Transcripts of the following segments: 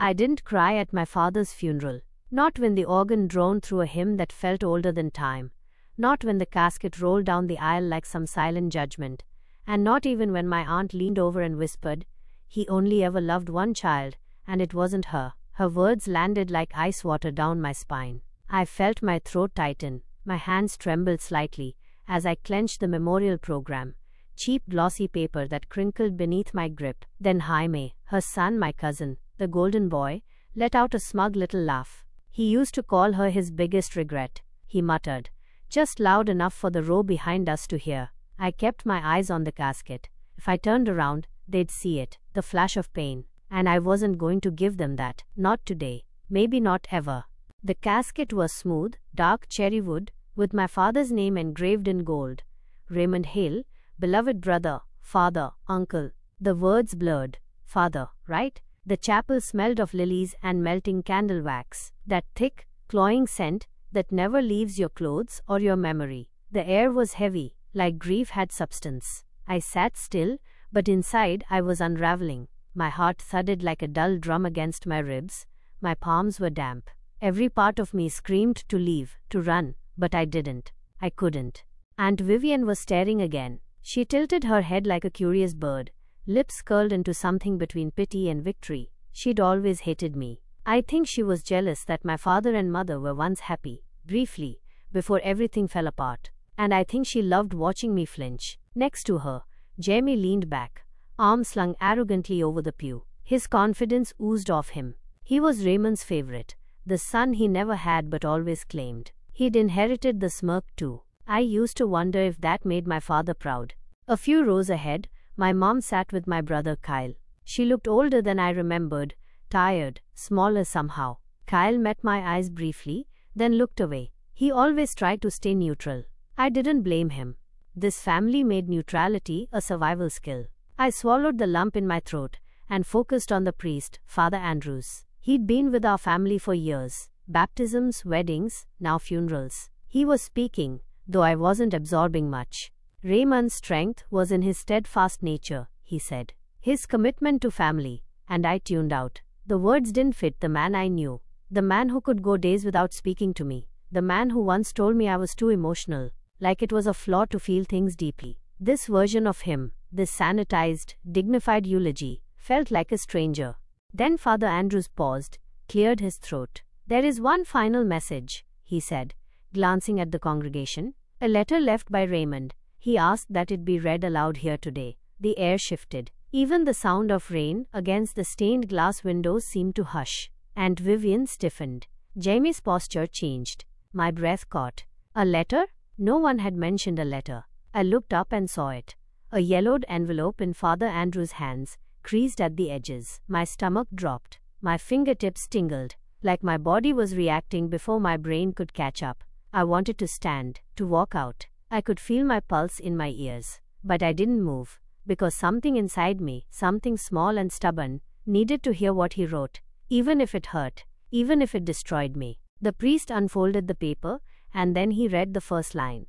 I didn't cry at my father's funeral. Not when the organ droned through a hymn that felt older than time. Not when the casket rolled down the aisle like some silent judgment. And not even when my aunt leaned over and whispered, "He only ever loved one child, and it wasn't her." Her words landed like ice water down my spine. I felt my throat tighten. My hands trembled slightly as I clenched the memorial program, cheap glossy paper that crinkled beneath my grip. Then Jaime, her son, my cousin, the golden boy, let out a smug little laugh. He used to call her his biggest regret, he muttered, just loud enough for the row behind us to hear. I kept my eyes on the casket. If I turned around, they'd see it, the flash of pain. And I wasn't going to give them that, not today, maybe not ever. The casket was smooth, dark cherry wood, with my father's name engraved in gold. Raymond Hale, beloved brother, father, uncle. The words blurred. Father, right? The chapel smelled of lilies and melting candle wax. That thick, cloying scent that never leaves your clothes or your memory. The air was heavy, like grief had substance. I sat still, but inside I was unraveling. My heart thudded like a dull drum against my ribs. My palms were damp. Every part of me screamed to leave, to run, but I didn't. I couldn't. Aunt Vivian was staring again. She tilted her head like a curious bird, lips curled into something between pity and victory. She'd always hated me. I think she was jealous that my father and mother were once happy, briefly, before everything fell apart. And I think she loved watching me flinch. Next to her, Jamie leaned back, arm slung arrogantly over the pew. His confidence oozed off him. He was Raymond's favorite, the son he never had but always claimed. He'd inherited the smirk too. I used to wonder if that made my father proud. A few rows ahead, my mom sat with my brother Kyle. She looked older than I remembered, tired, smaller somehow. Kyle met my eyes briefly, then looked away. He always tried to stay neutral. I didn't blame him. This family made neutrality a survival skill. I swallowed the lump in my throat and focused on the priest, Father Andrews. He'd been with our family for years. Baptisms, weddings, now funerals. He was speaking, though I wasn't absorbing much. Raymond's strength was in his steadfast nature, he said. His commitment to family, and I tuned out. The words didn't fit the man I knew. The man who could go days without speaking to me. The man who once told me I was too emotional, like it was a flaw to feel things deeply. This version of him, this sanitized, dignified eulogy, felt like a stranger. Then Father Andrews paused, cleared his throat. "There is one final message," he said, glancing at the congregation. "A letter left by Raymond. He asked that it be read aloud here today." The air shifted. Even the sound of rain against the stained glass windows seemed to hush. Aunt Vivian stiffened. Jamie's posture changed. My breath caught. A letter? No one had mentioned a letter. I looked up and saw it. A yellowed envelope in Father Andrew's hands, creased at the edges. My stomach dropped. My fingertips tingled, like my body was reacting before my brain could catch up. I wanted to stand, to walk out. I could feel my pulse in my ears. But I didn't move, because something inside me, something small and stubborn, needed to hear what he wrote, even if it hurt, even if it destroyed me. The priest unfolded the paper, and then he read the first line.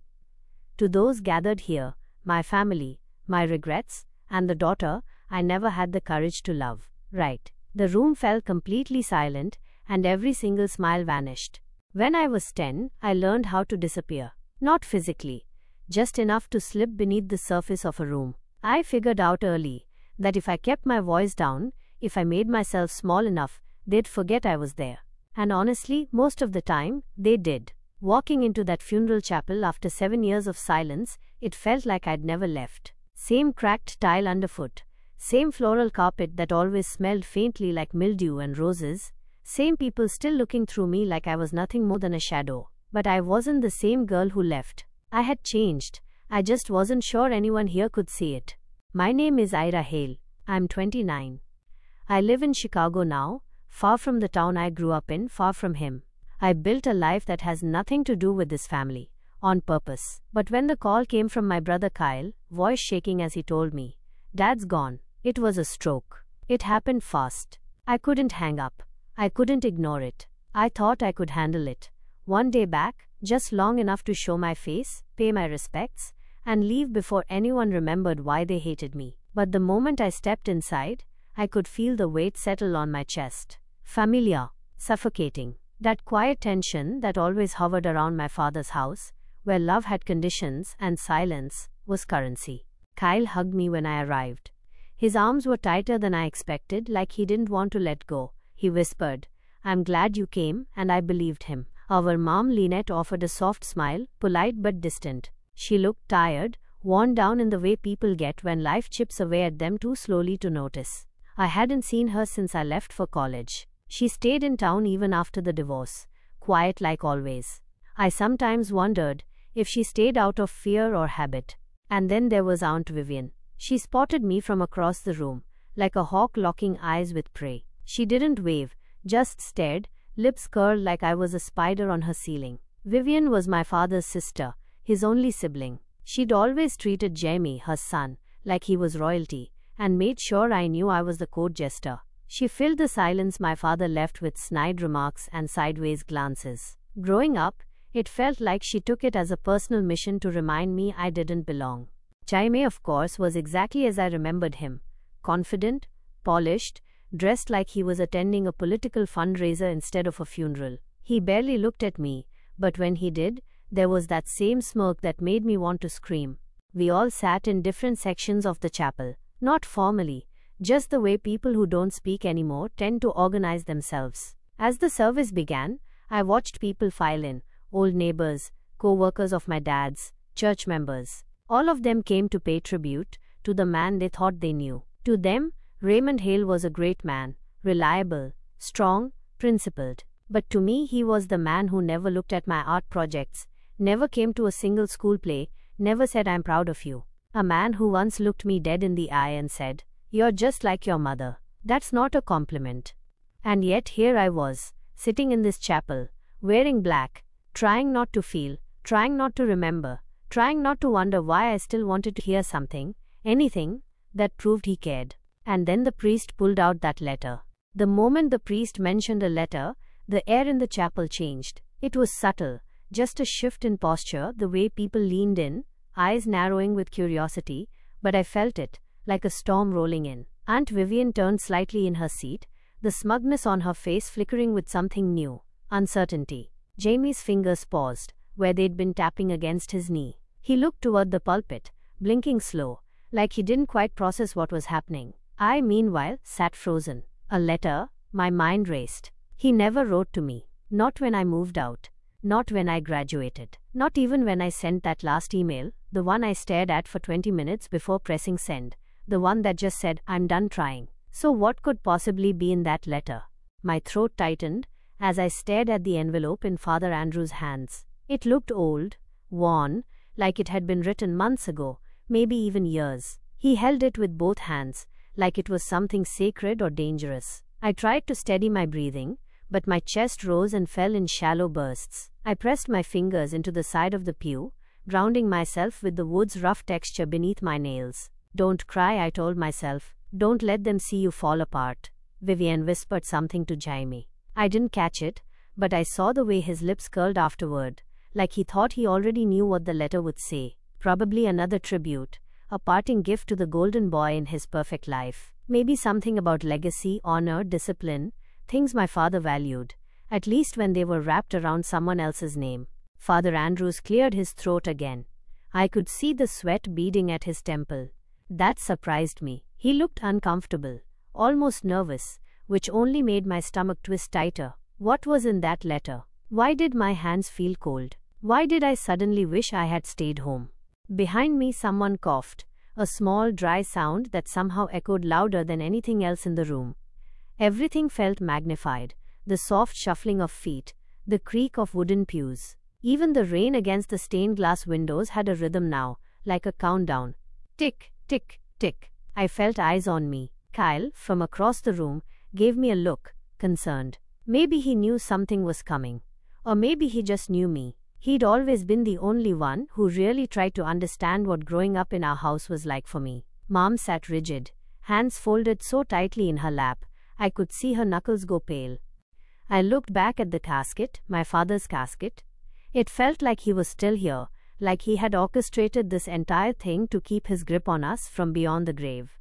"To those gathered here, my family, my regrets, and the daughter I never had the courage to love." Right. The room fell completely silent, and every single smile vanished. When I was 10, I learned how to disappear. Not physically, just enough to slip beneath the surface of a room. I figured out early that if I kept my voice down, if I made myself small enough, they'd forget I was there. And honestly, most of the time, they did. Walking into that funeral chapel after 7 years of silence, it felt like I'd never left. Same cracked tile underfoot. Same floral carpet that always smelled faintly like mildew and roses. Same people still looking through me like I was nothing more than a shadow. But I wasn't the same girl who left. I had changed. I just wasn't sure anyone here could see it. My name is Ira Hale. I'm 29. I live in Chicago now, far from the town I grew up in, far from him. I built a life that has nothing to do with this family, on purpose. But when the call came from my brother Kyle, voice shaking as he told me, "Dad's gone," it was a stroke. It happened fast. I couldn't hang up. I couldn't ignore it. I thought I could handle it. One day back, just long enough to show my face, pay my respects, and leave before anyone remembered why they hated me. But the moment I stepped inside, I could feel the weight settle on my chest. familiar, suffocating. That quiet tension that always hovered around my father's house, where love had conditions and silence was currency. Kyle hugged me when I arrived. His arms were tighter than I expected, like he didn't want to let go. He whispered, "I'm glad you came," and I believed him. Our mom Lynette offered a soft smile, polite but distant. She looked tired, worn down in the way people get when life chips away at them too slowly to notice. I hadn't seen her since I left for college. She stayed in town even after the divorce, quiet like always. I sometimes wondered if she stayed out of fear or habit. And then there was Aunt Vivian. She spotted me from across the room, like a hawk locking eyes with prey. She didn't wave, just stared, lips curled like I was a spider on her ceiling. Vivian was my father's sister, his only sibling. She'd always treated Jamie, her son, like he was royalty, and made sure I knew I was the court jester. She filled the silence my father left with snide remarks and sideways glances. Growing up, it felt like she took it as a personal mission to remind me I didn't belong. Jaime, of course, was exactly as I remembered him. Confident, polished, dressed like he was attending a political fundraiser instead of a funeral. He barely looked at me, but when he did, there was that same smirk that made me want to scream. We all sat in different sections of the chapel, not formally, just the way people who don't speak anymore tend to organize themselves. As the service began, I watched people file in, old neighbors, co-workers of my dad's, church members. All of them came to pay tribute to the man they thought they knew. To them, Raymond Hale was a great man, reliable, strong, principled. But to me, he was the man who never looked at my art projects, never came to a single school play, never said "I'm proud of you." A man who once looked me dead in the eye and said, "You're just like your mother." That's not a compliment. And yet here I was, sitting in this chapel, wearing black, trying not to feel, trying not to remember, trying not to wonder why I still wanted to hear something, anything, that proved he cared. And then the priest pulled out that letter. The moment the priest mentioned a letter, the air in the chapel changed. It was subtle, just a shift in posture, the way people leaned in, eyes narrowing with curiosity, but I felt it, like a storm rolling in. Aunt Vivian turned slightly in her seat, the smugness on her face flickering with something new, uncertainty. Jamie's fingers paused, where they'd been tapping against his knee. He looked toward the pulpit, blinking slow, like he didn't quite process what was happening. I, meanwhile, sat frozen. A letter, my mind raced. He never wrote to me. Not when I moved out. Not when I graduated. Not even when I sent that last email, the one I stared at for 20 minutes before pressing send. The one that just said, "I'm done trying." So what could possibly be in that letter? My throat tightened as I stared at the envelope in Father Andrew's hands. It looked old, worn, like it had been written months ago, maybe even years. He held it with both hands, like it was something sacred or dangerous. I tried to steady my breathing, but my chest rose and fell in shallow bursts. I pressed my fingers into the side of the pew, grounding myself with the wood's rough texture beneath my nails. "Don't cry," I told myself. "Don't let them see you fall apart." Vivian whispered something to Jaime. I didn't catch it, but I saw the way his lips curled afterward, like he thought he already knew what the letter would say. Probably another tribute, a parting gift to the golden boy in his perfect life. Maybe something about legacy, honor, discipline, things my father valued, at least when they were wrapped around someone else's name. Father Andrews cleared his throat again. I could see the sweat beading at his temple. That surprised me. He looked uncomfortable, almost nervous, which only made my stomach twist tighter. What was in that letter? Why did my hands feel cold? Why did I suddenly wish I had stayed home? Behind me someone coughed, a small dry sound that somehow echoed louder than anything else in the room. Everything felt magnified, the soft shuffling of feet, the creak of wooden pews. Even the rain against the stained glass windows had a rhythm now, like a countdown. Tick, tick, tick. I felt eyes on me. Kyle, from across the room, gave me a look, concerned. Maybe he knew something was coming. Or maybe he just knew me. He'd always been the only one who really tried to understand what growing up in our house was like for me. Mom sat rigid, hands folded so tightly in her lap, I could see her knuckles go pale. I looked back at the casket, my father's casket. It felt like he was still here, like he had orchestrated this entire thing to keep his grip on us from beyond the grave.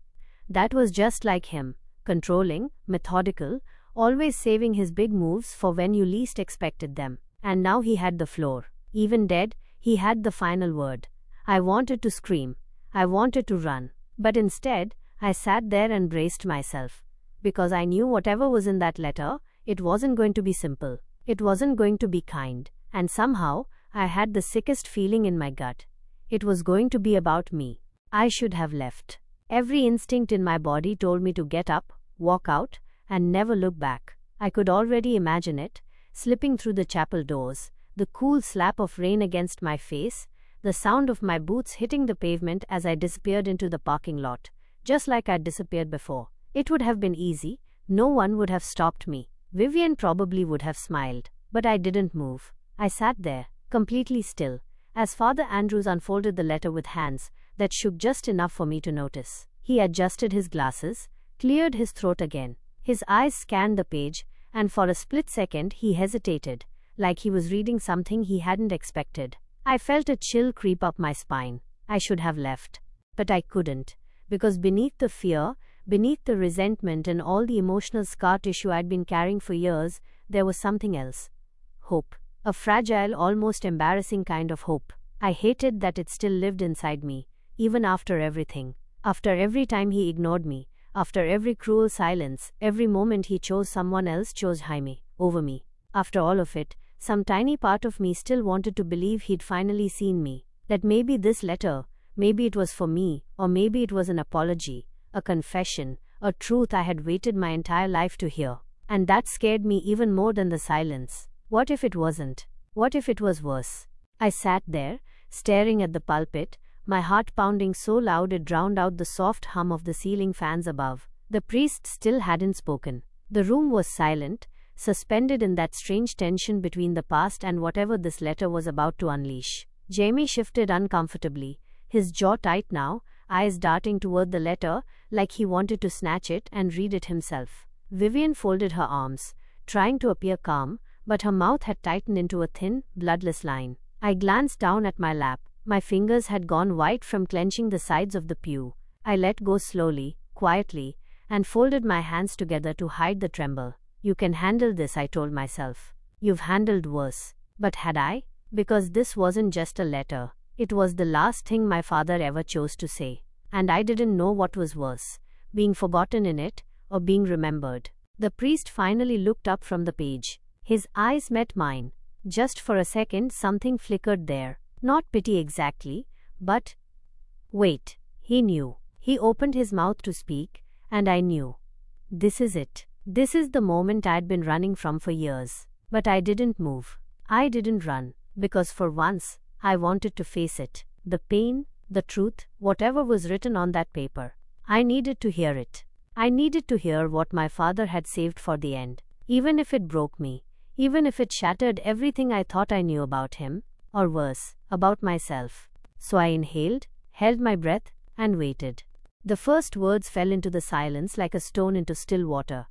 That was just like him, controlling, methodical, always saving his big moves for when you least expected them. And now he had the floor. Even dead, he had the final word. I wanted to scream. I wanted to run. But instead, I sat there and braced myself. Because I knew whatever was in that letter, it wasn't going to be simple. It wasn't going to be kind. And somehow, I had the sickest feeling in my gut. It was going to be about me. I should have left. Every instinct in my body told me to get up, walk out, and never look back. I could already imagine it, slipping through the chapel doors, the cool slap of rain against my face, the sound of my boots hitting the pavement as I disappeared into the parking lot, just like I'd disappeared before. It would have been easy. No one would have stopped me. Vivian probably would have smiled. But I didn't move. I sat there, completely still, as Father Andrews unfolded the letter with hands that shook just enough for me to notice. He adjusted his glasses, cleared his throat again. His eyes scanned the page, and for a split second he hesitated, like he was reading something he hadn't expected. I felt a chill creep up my spine. I should have left. But I couldn't, because beneath the fear, beneath the resentment and all the emotional scar tissue I'd been carrying for years, there was something else. Hope. A fragile, almost embarrassing kind of hope. I hated that it still lived inside me, even after everything. After every time he ignored me, after every cruel silence, every moment he chose someone else chose Jaime over me. After all of it, some tiny part of me still wanted to believe he'd finally seen me. That maybe this letter, maybe it was for me, or maybe it was an apology, a confession, a truth I had waited my entire life to hear. And that scared me even more than the silence. What if it wasn't? What if it was worse? I sat there, staring at the pulpit, my heart pounding so loud it drowned out the soft hum of the ceiling fans above. The priest still hadn't spoken. The room was silent, suspended in that strange tension between the past and whatever this letter was about to unleash. Jaime shifted uncomfortably, his jaw tight now, eyes darting toward the letter, like he wanted to snatch it and read it himself. Vivian folded her arms, trying to appear calm, but her mouth had tightened into a thin, bloodless line. I glanced down at my lap. My fingers had gone white from clenching the sides of the pew. I let go slowly, quietly, and folded my hands together to hide the tremble. You can handle this, I told myself. You've handled worse. But had I? Because this wasn't just a letter. It was the last thing my father ever chose to say. And I didn't know what was worse, being forgotten in it, or being remembered. The priest finally looked up from the page. His eyes met mine. Just for a second something flickered there. Not pity exactly, but... Wait. He knew. He opened his mouth to speak, and I knew. This is it. This is the moment I'd been running from for years. But I didn't move. I didn't run, because for once, I wanted to face it. The pain, the truth, whatever was written on that paper. I needed to hear it. I needed to hear what my father had saved for the end. Even if it broke me. Even if it shattered everything I thought I knew about him, or worse, about myself. So I inhaled, held my breath, and waited. The first words fell into the silence like a stone into still water.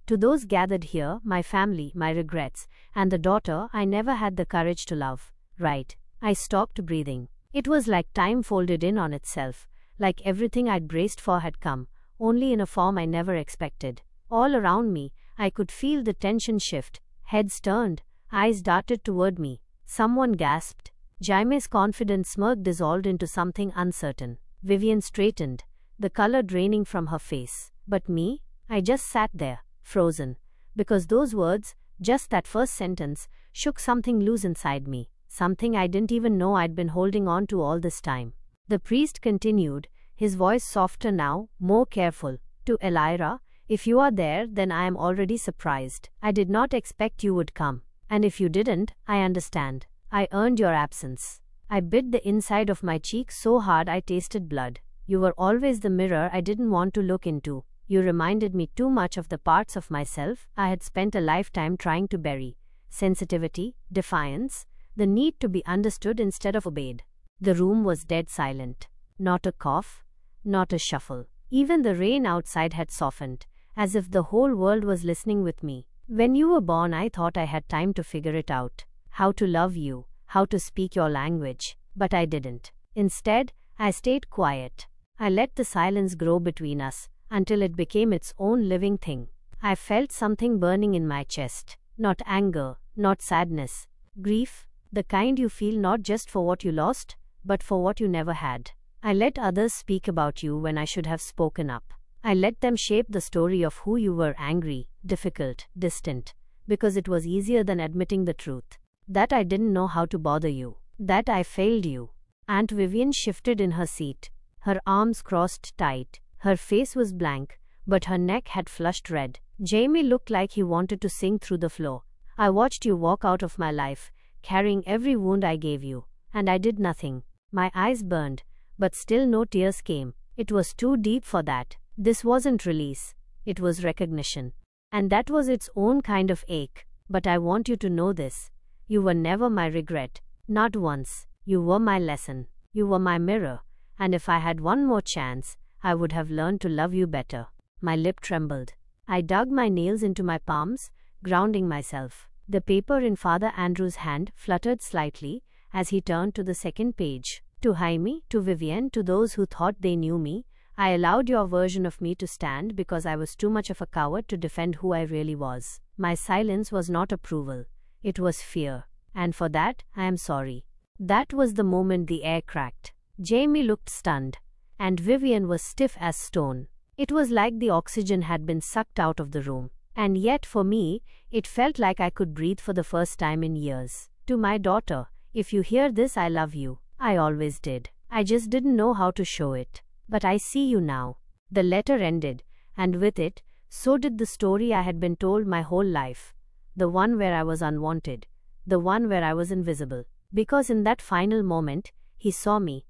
To those gathered here, my family, my regrets, and the daughter I never had the courage to love. Right. I stopped breathing. It was like time folded in on itself, like everything I'd braced for had come, only in a form I never expected. All around me, I could feel the tension shift. Heads turned, eyes darted toward me. Someone gasped. Jaime's confident smirk dissolved into something uncertain. Vivian straightened, the color draining from her face. But me? I just sat there, frozen. Because those words, just that first sentence, shook something loose inside me. Something I didn't even know I'd been holding on to all this time. The priest continued, his voice softer now, more careful. To Elira, if you are there, then I am already surprised. I did not expect you would come. And if you didn't, I understand. I earned your absence. I bit the inside of my cheek so hard I tasted blood. You were always the mirror I didn't want to look into. You reminded me too much of the parts of myself I had spent a lifetime trying to bury. Sensitivity, defiance, the need to be understood instead of obeyed. The room was dead silent. Not a cough, not a shuffle. Even the rain outside had softened, as if the whole world was listening with me. When you were born, I thought I had time to figure it out. How to love you, how to speak your language. But I didn't. Instead, I stayed quiet. I let the silence grow between us, until it became its own living thing. I felt something burning in my chest. Not anger, not sadness. Grief, the kind you feel not just for what you lost, but for what you never had. I let others speak about you when I should have spoken up. I let them shape the story of who you were: angry, difficult, distant, because it was easier than admitting the truth. That I didn't know how to bother you. That I failed you. Aunt Vivian shifted in her seat. Her arms crossed tight. Her face was blank, but her neck had flushed red. Jamie looked like he wanted to sink through the floor. I watched you walk out of my life, carrying every wound I gave you, and I did nothing. My eyes burned, but still no tears came. It was too deep for that. This wasn't release. It was recognition. And that was its own kind of ache. But I want you to know this. You were never my regret. Not once. You were my lesson. You were my mirror. And if I had one more chance, I would have learned to love you better. My lip trembled. I dug my nails into my palms, grounding myself. The paper in Father Andrew's hand fluttered slightly as he turned to the second page. To Jaime, to Vivian, to those who thought they knew me, I allowed your version of me to stand because I was too much of a coward to defend who I really was. My silence was not approval. It was fear. And for that, I am sorry. That was the moment the air cracked. Jamie looked stunned, and Vivian was stiff as stone. It was like the oxygen had been sucked out of the room. And yet, for me, it felt like I could breathe for the first time in years. To my daughter, if you hear this, I love you. I always did. I just didn't know how to show it. But I see you now. The letter ended, and with it, so did the story I had been told my whole life. The one where I was unwanted. The one where I was invisible. Because in that final moment, he saw me.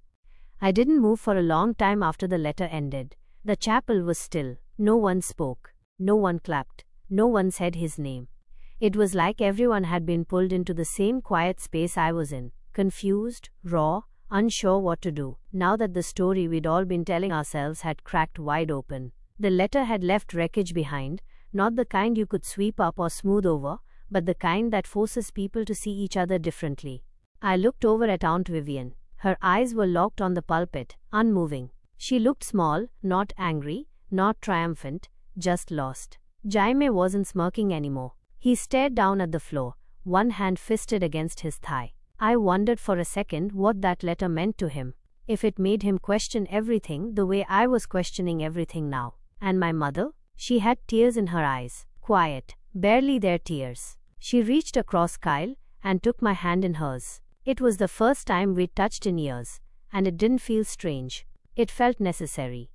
I didn't move for a long time after the letter ended. The chapel was still. No one spoke. No one clapped. No one said his name. It was like everyone had been pulled into the same quiet space I was in. Confused, raw, unsure what to do. Now that the story we'd all been telling ourselves had cracked wide open. The letter had left wreckage behind, not the kind you could sweep up or smooth over, but the kind that forces people to see each other differently. I looked over at Aunt Vivian. Her eyes were locked on the pulpit, unmoving. She looked small, not angry, not triumphant, just lost. Jaime wasn't smirking anymore. He stared down at the floor, one hand fisted against his thigh. I wondered for a second what that letter meant to him. If it made him question everything the way I was questioning everything now. And my mother? She had tears in her eyes. Quiet, barely their tears. She reached across Kyle and took my hand in hers. It was the first time we'd touched in years, and it didn't feel strange. It felt necessary.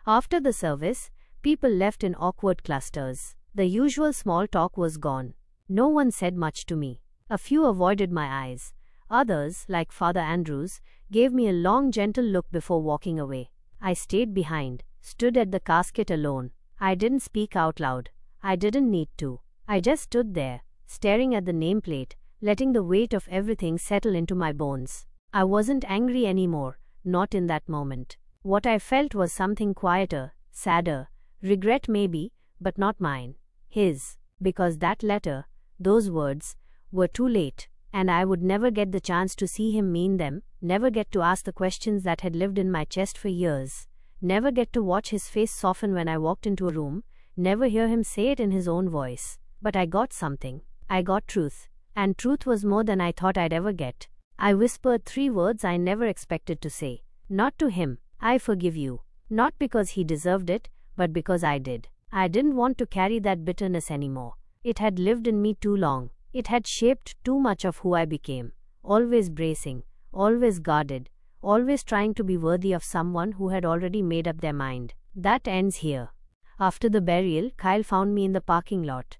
After the service, people left in awkward clusters. The usual small talk was gone. No one said much to me. A few avoided my eyes. Others, like Father Andrews, gave me a long, gentle look before walking away. I stayed behind, stood at the casket alone. I didn't speak out loud. I didn't need to. I just stood there, staring at the nameplate, letting the weight of everything settle into my bones. I wasn't angry anymore, not in that moment. What I felt was something quieter, sadder, regret maybe, but not mine. His. Because that letter, those words, were too late. And I would never get the chance to see him mean them, never get to ask the questions that had lived in my chest for years, never get to watch his face soften when I walked into a room, never hear him say it in his own voice. But I got something. I got truth. And truth was more than I thought I'd ever get. I whispered 3 words I never expected to say. Not to him. I forgive you. Not because he deserved it, but because I did. I didn't want to carry that bitterness anymore. It had lived in me too long. It had shaped too much of who I became, always bracing, always guarded, always trying to be worthy of someone who had already made up their mind. That ends here. After the burial, Kyle found me in the parking lot.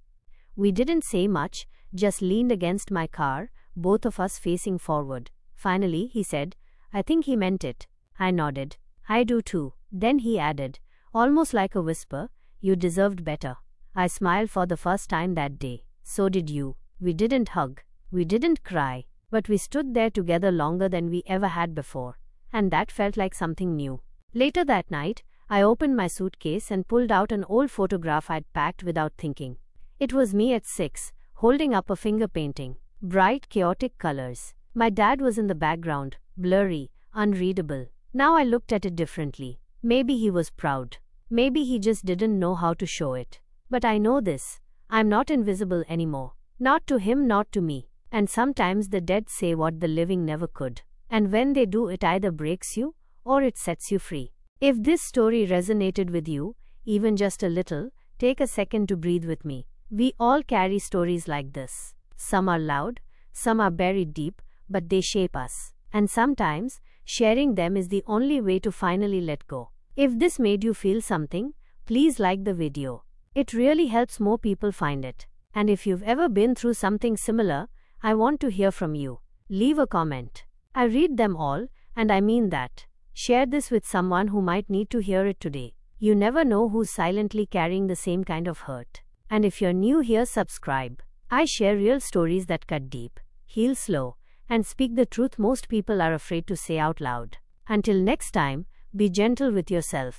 We didn't say much, just leaned against my car, both of us facing forward. Finally, he said, "I think he meant it." I nodded. "I do too." Then he added, almost like a whisper, "You deserved better." I smiled for the first time that day. So did you. We didn't hug, we didn't cry, but we stood there together longer than we ever had before, and that felt like something new. Later that night, I opened my suitcase and pulled out an old photograph I'd packed without thinking. It was me at 6, holding up a finger painting. Bright, chaotic colors. My dad was in the background, blurry, unreadable. Now I looked at it differently. Maybe he was proud. Maybe he just didn't know how to show it. But I know this. I'm not invisible anymore. Not to him, not to me. And sometimes the dead say what the living never could. And when they do, it either breaks you or it sets you free. If this story resonated with you, even just a little, take a second to breathe with me. We all carry stories like this. Some are loud, some are buried deep, but they shape us. And sometimes, sharing them is the only way to finally let go. If this made you feel something, please like the video. It really helps more people find it. And if you've ever been through something similar, I want to hear from you. Leave a comment. I read them all, and I mean that. Share this with someone who might need to hear it today. You never know who's silently carrying the same kind of hurt. And if you're new here, subscribe. I share real stories that cut deep, heal slow, and speak the truth most people are afraid to say out loud. Until next time, be gentle with yourself.